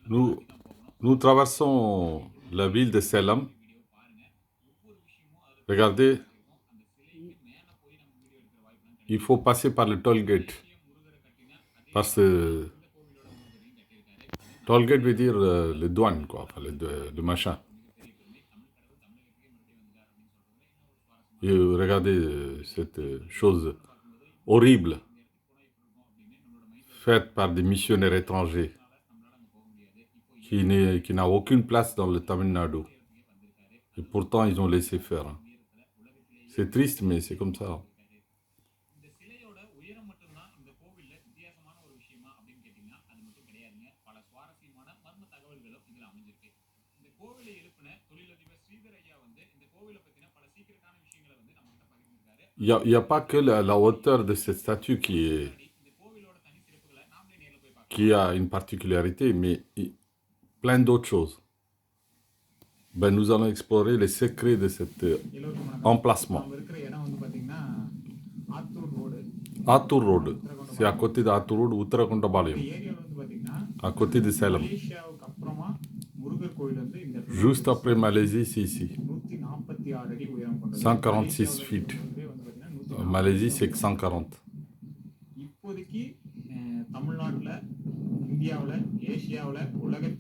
Nous, nous traversons la ville de Salem. Regardez, il faut passer par le toll gate. Parce que toll gate veut dire le douane, quoi, enfin, le machin. Et regardez cette chose horrible faite par des missionnaires étrangers qui n'a aucune place dans le Tamil Nadu. Et pourtant, ils ont laissé faire. Hein. C'est triste, mais c'est comme ça. Il y a pas que la hauteur de cette statue qui a une particularité, mais plein d'autres choses. Ben, nous allons explorer les secrets de cet emplacement. Atur Road. C'est à côté d'Atur Road, Uttarakondapalayam. À côté de Salem. Juste après Malaisie, c'est ici. 146 feet. Malaisie, c'est que 140.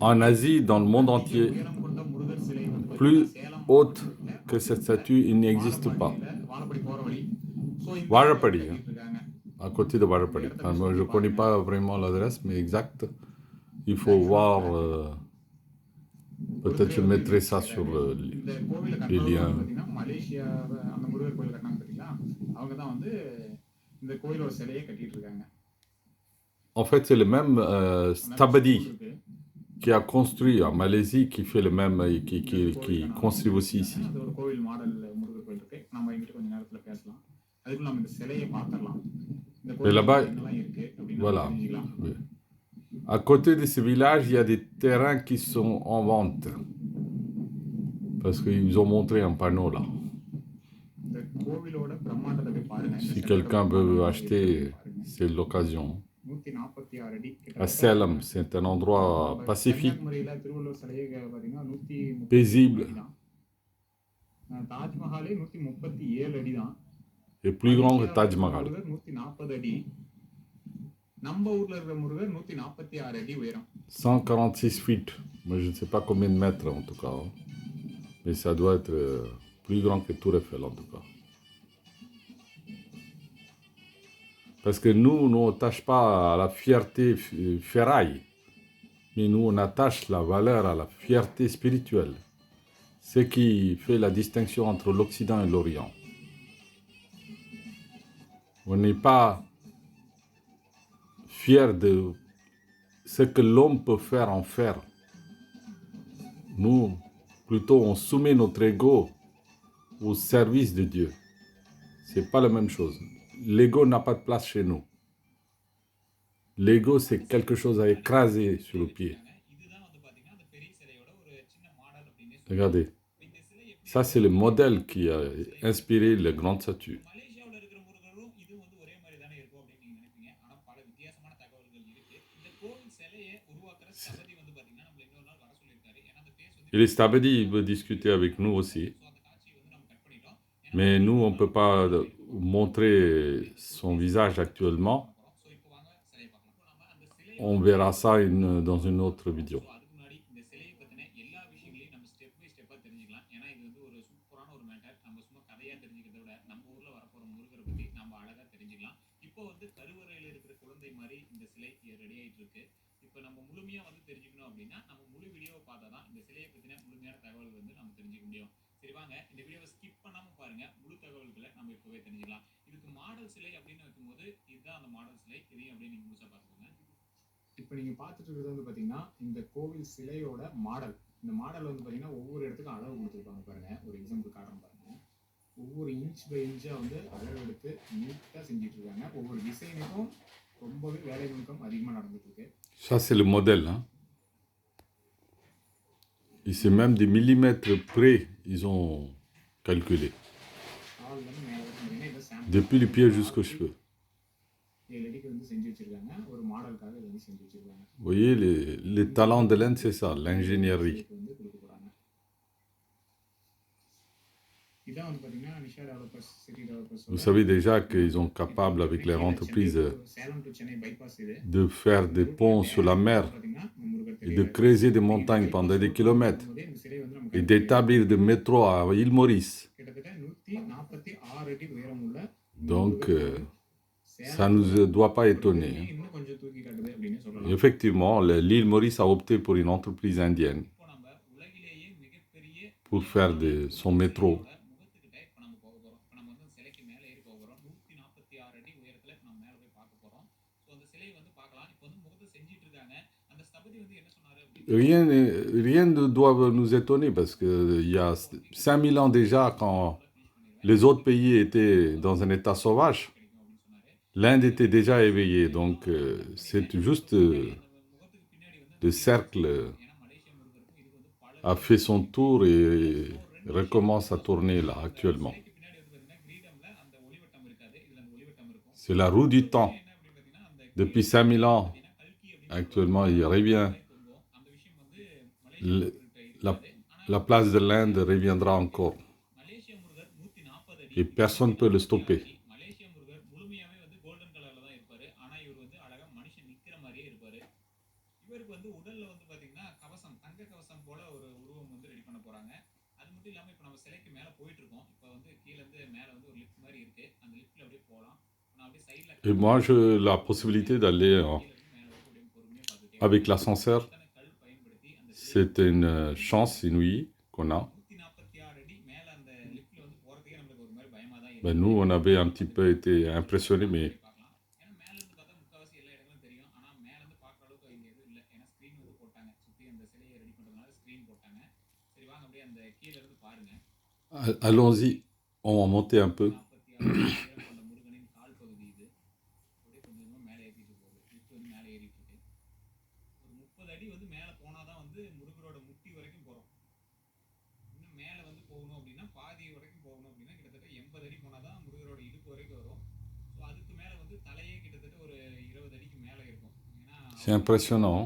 En Asie, dans le monde entier, plus haute que cette statue, il n'existe pas. Varapadi, hein, à côté de Varapadi. Enfin, moi, je ne connais pas vraiment l'adresse, mais exact. Il faut voir. Peut-être je mettrai ça sur les liens. En fait, c'est le même Stabadi qui a construit en Malaisie, qui fait le même, qui construit aussi ici. Et là-bas, voilà. À côté de ce village, il y a des terrains qui sont en vente. Parce qu'ils ont montré un panneau là. Si quelqu'un veut acheter, c'est l'occasion. À Salem, c'est un endroit pacifique, paisible et plus grand que Taj Mahal. 146 feet. Moi, je ne sais pas combien de mètres en tout cas. Hein. Mais ça doit être plus grand que Tour Eiffel en tout cas. Parce que nous n'attache pas à la fierté ferraille, mais nous, on attache la valeur à la fierté spirituelle. Ce qui fait la distinction entre l'Occident et l'Orient. On n'est pas fier de ce que l'homme peut faire en faire. Nous, plutôt, on soumet notre ego au service de Dieu. C'est pas la même chose. L'ego n'a pas de place chez nous. L'ego, c'est quelque chose à écraser sur le pied. Regardez. Ça, c'est le modèle qui a inspiré les grandes statues. Et les Stabadi, il veut discuter avec nous aussi. Mais nous, on ne peut pas montrer son visage actuellement. On verra ça dans une autre vidéo. இப்போ நீங்க பார்த்துட்டு இருக்கிறது வந்து பாத்தீங்கன்னா இந்த கோவில் சிலையோட மாடல். இந்த மாடல் வந்து பாத்தீங்கன்னா ஒவ்வொரு இடத்துக்கும் அளவு கொடுத்துருப்பாங்க பாருங்க. ஒரு எக்ஸாம்பிள் காட்டுறேன் பாருங்க. ஒவ்வொரு இன்ச் பை இன்ச்சா வந்து அளவு எடுத்து நீட்டா செஞ்சுட்டு இருக்காங்க. ஒவ்வொரு டிசைனுக்கும் ரொம்பவே வேலை நுணுக்கம் அதிகமா நடந்துட்டு இருக்கு. Ça, c'est le modèle. Hein. Et c'est même des millimètres près, ils ont calculé. Depuis les pieds jusqu'aux cheveux. 7 அடிக்கு வந்து செஞ்சு வச்சிருக்காங்க. ஒரு மாடலுக்காக இதை வந்து செஞ்சு வச்சிருக்காங்க. Vous voyez, les talents de l'Inde, c'est ça, l'ingénierie. சிலைக்கு வந்து கொடுக்க போறாங்க. இதான் வந்து பார்த்தீங்கன்னா Nisha developers, city developers. Vous savez déjà qu'ils sont capables avec leur entreprise Salem to Chennai bypass இது. de faire des ponts sur la mer et de creuser des montagnes pendant des kilomètres இந்த சிலை வந்து et நமக்கு d'établir des métros à île Maurice. கிட்டத்தட்ட 146 அடி உயரம் உள்ள Donc, ça ne nous doit pas étonner. hein. இன்னும் கொஞ்சம் தூக்கி காட்டுது அப்படின்னு சொல்லலாம். Effectivement, l'île Maurice a opté pour une entreprise indienne இப்போ நம்ம உலகிலேயே மிகப்பெரிய pour faire son métro. முகத்துக்கிட்ட இப்போ நம்ம போக போறோம். இப்போ நம்ம வந்து சிலைக்கு மேலே ஏறி போக போறோம். 146 அடி உயரத்துல இப்போ நம்ம மேலே போய் பார்க்க போறோம். ஸோ அந்த சிலையை வந்து பார்க்கலாம். இப்போ வந்து முகத்தை செஞ்சிட்டு இருக்காங்க. அந்த ஸ்தபதி வந்து என்ன சொன்னாரு அப்படின்னு Rien ne doit nous étonner parce qu'il y a 5000 ans déjà, quand les autres pays étaient dans un état sauvage, l'Inde était déjà éveillée. Donc, c'est juste le cercle a fait son tour et recommence à tourner là actuellement. C'est la roue du temps. Depuis 5000 ans, actuellement, il revient. La place de l'Inde reviendra encore. Et personne ne peut le stopper. மலேசிய முருகர் முழுமையாவே வந்து கோல்டன் கலர்ல தான் இருப்பாரு. ஆனா இவர் வந்து அழகா மனுஷன் நிக்கிற மாதிரியே இருப்பாரு. இவருக்கு வந்து உடல்ல வந்து பாத்தீங்கன்னா கவசம், தங்க கவசம் போல ஒரு உருவம் வந்து ரெடி பண்ண போறாங்க. அது மட்டும் இல்லாம இப்ப நம்ம சிலைக்கு மேல போயிட்டு இருக்கோம். இப்ப வந்து கீழ இருந்து மேல வந்து ஒரு லிஃப்ட் மாதிரி இருக்கு. அந்த லிஃப்ட்ல அப்படியே போலாம். நான் அப்படியே சைடுல Et moi, j'ai la possibilité d'aller avec l'ascenseur. C'est une chance inouïe qu'on a. Ben, nous, on avait un petit peu été impressionnés, mais allons-y, on va monter un peu. C'est impressionnant.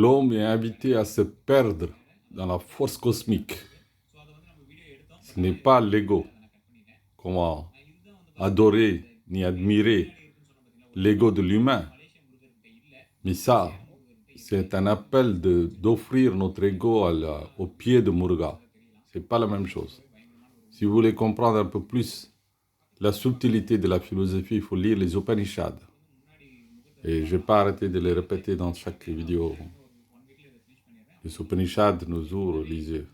L'homme est invité à se perdre dans la force cosmique. Ce n'est pas l'ego. Comment adorer ni admirer l'ego de l'humain. Mais ça, c'est un appel d'offrir notre ego au pied de Muruga. Ce n'est pas la même chose. Si vous voulez comprendre un peu plus la subtilité de la philosophie, il faut lire les Upanishads. Et je n'ai pas arrêté de les répéter dans chaque vidéo. Les Upanishads nous ouvrent les yeux.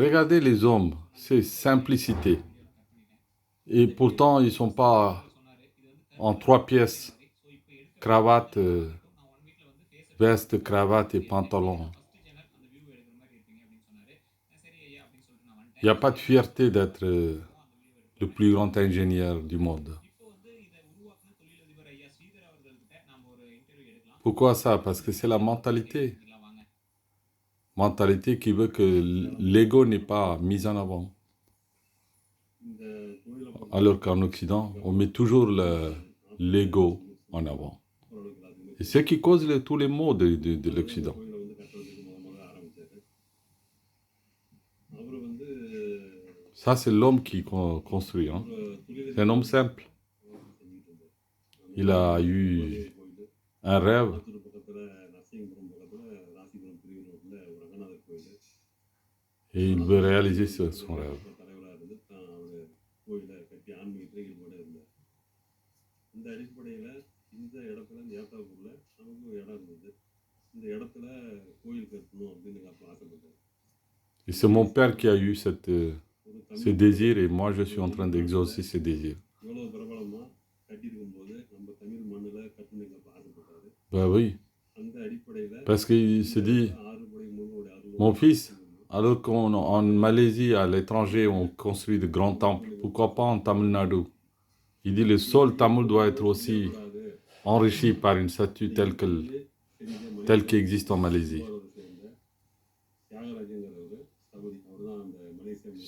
Regardez les hommes, c'est simplicité. Et pourtant, ils ne sont pas en 3 pièces, cravate, veste, cravate et pantalon. Il n'y a pas de fierté d'être le plus grand ingénieur du monde. Pourquoi ça? Parce que c'est la mentalité. Mentalité qui veut que l'ego n'est pas mis en avant. Alors qu'en Occident, on met toujours l'ego en avant. Et c'est ce qui cause tous les maux de l'Occident. Ça, c'est l'homme qui construit. Hein. C'est un homme simple. Il a eu un rêve. Et il veut réaliser son rêve. Et c'est mon père qui a eu ce désir et moi je suis en train d'exaucer ce désir. Ben oui. Parce qu'il se dit, mon fils, alors qu'en Malaisie, à l'étranger, on construit de grands temples, pourquoi pas en Tamil Nadu? Il dit le sol tamoul doit être aussi enrichi par une statue telle qui existe en Malaisie.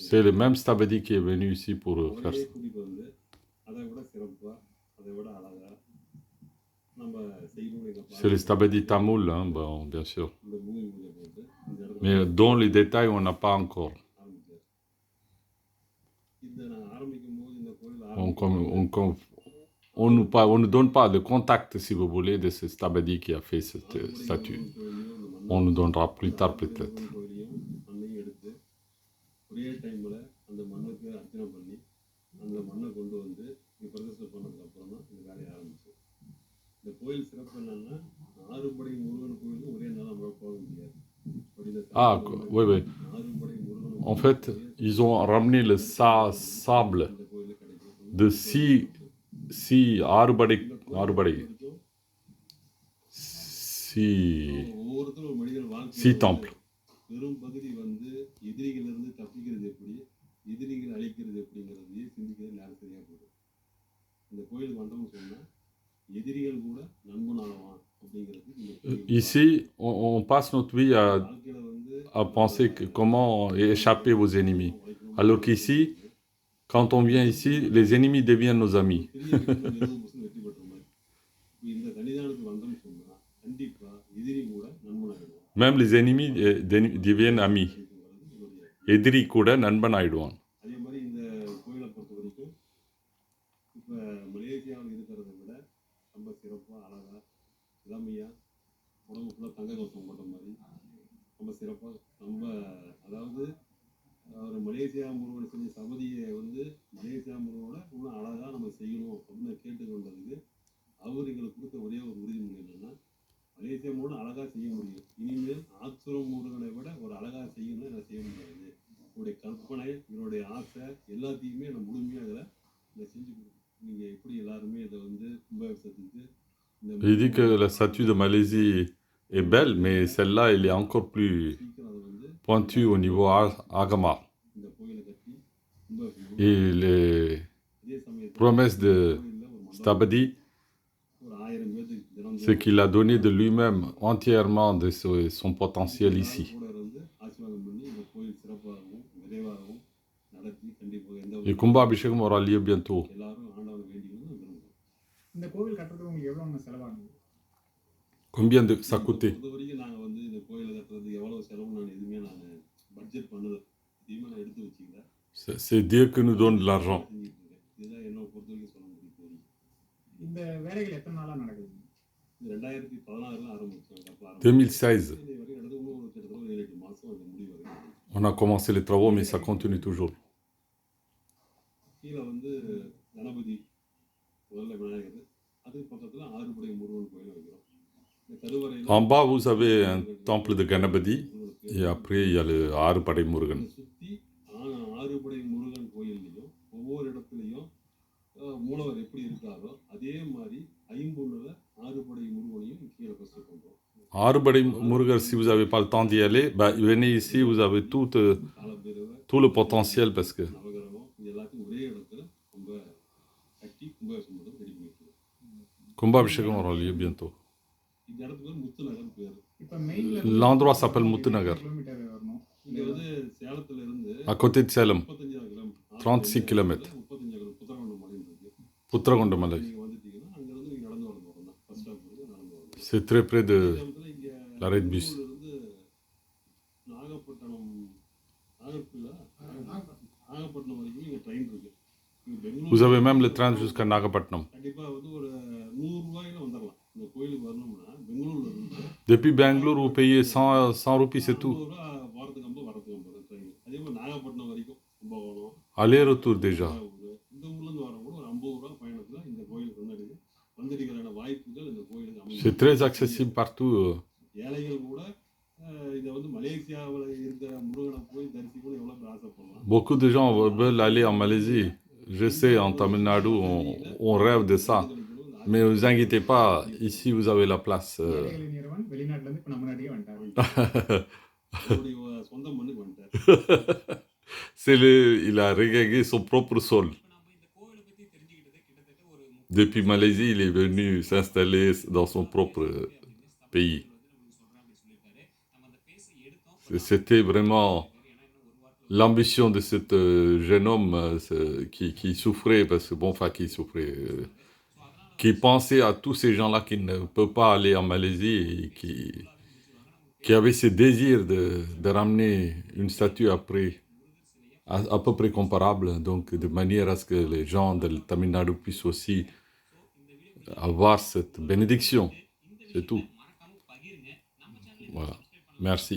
C'est le même Stabadi qui est venu ici pour faire ça. C'est le Stabadi tamoul, hein, bon, bien sûr. Mais dont les détails, on n'a pas encore. On ne donne pas le contact, si vous voulez, de ce Stabadi qui a fait cette statue. On nous donnera plus tard peut-être. Ah, oui, oui. En fait, ils ont ramené le sable de six temples. Ici, on passe notre vie à penser que comment échapper aux ennemis. Alors qu'ici, quand on vient ici, les ennemis deviennent nos amis. Même les ennemis deviennent amis. எதிரி கூட நண்பன் ஆயிடுவான். Il dit que la statue de Malaisie est belle, mais celle-là, elle est encore plus pointue au niveau Agama. Et les promesses de Stabadi, c'est qu'il a donné de lui-même entièrement de son potentiel ici. Et Kumbha Abhishekam aura lieu bientôt. Combien ça coûtait? C'est Dieu qui nous donne de l'argent. 2016. On a commencé les travaux, mais ça continue toujours. En bas, vous avez un temple de Ganapati, et après, il y a le Arupadai Murugan. Arupadai Murugan, si vous n'avez pas le temps d'y aller, venez ici, vous avez tout le potentiel parce que Kumbha Abhishekam aura lieu bientôt. L'endroit s'appelle Muthunagar. À côté de Salem. 36 km. Putrakonda Malai. C'est très près de l'arrêt de bus. Vous avez même le train jusqu'à Nagapattinam. Depuis Bangalore, vous payez 100 roupies, c'est tout. Aller-retour déjà. C'est très accessible partout. Beaucoup de gens veulent aller en Malaisie. Je sais, en Tamil Nadu, on rêve de ça. Mais ne vous inquiétez pas, ici vous avez la place. Il a regagné son propre sol. இப்போ நம்ம இந்த கோவிலை பற்றி தெரிஞ்சுக்கிட்டது கிட்டத்தட்ட ஒரு 30 Depuis Malaisie, il est venu s'installer dans son propre அப்படின்னு pays. தமிழ் புதல்வர் வந்து நம்மளுக்கு சொல்கிறேன் அப்படி சொல்லியிருக்காரு. நம்ம அந்த பேச எடுத்தோம். பட் C'était vraiment ஏன்னா இன்னும் ஒரு வாரத்தில் l'ambition de cet jeune homme qui souffrait, parce que bon, enfin, qui souffrait, so அதனால் qui pensait à tous ces gens-là qui ne peuvent pas aller en Malaisie et qui avaient ce désir de ramener une statue après, à peu près comparable, donc de manière à ce que les gens de Tamil Nadu puissent aussi avoir cette bénédiction. C'est tout. மறக்காம பகிருங்க. நம்ம channel Voilà. Subscribe பண்ணலாம். Merci.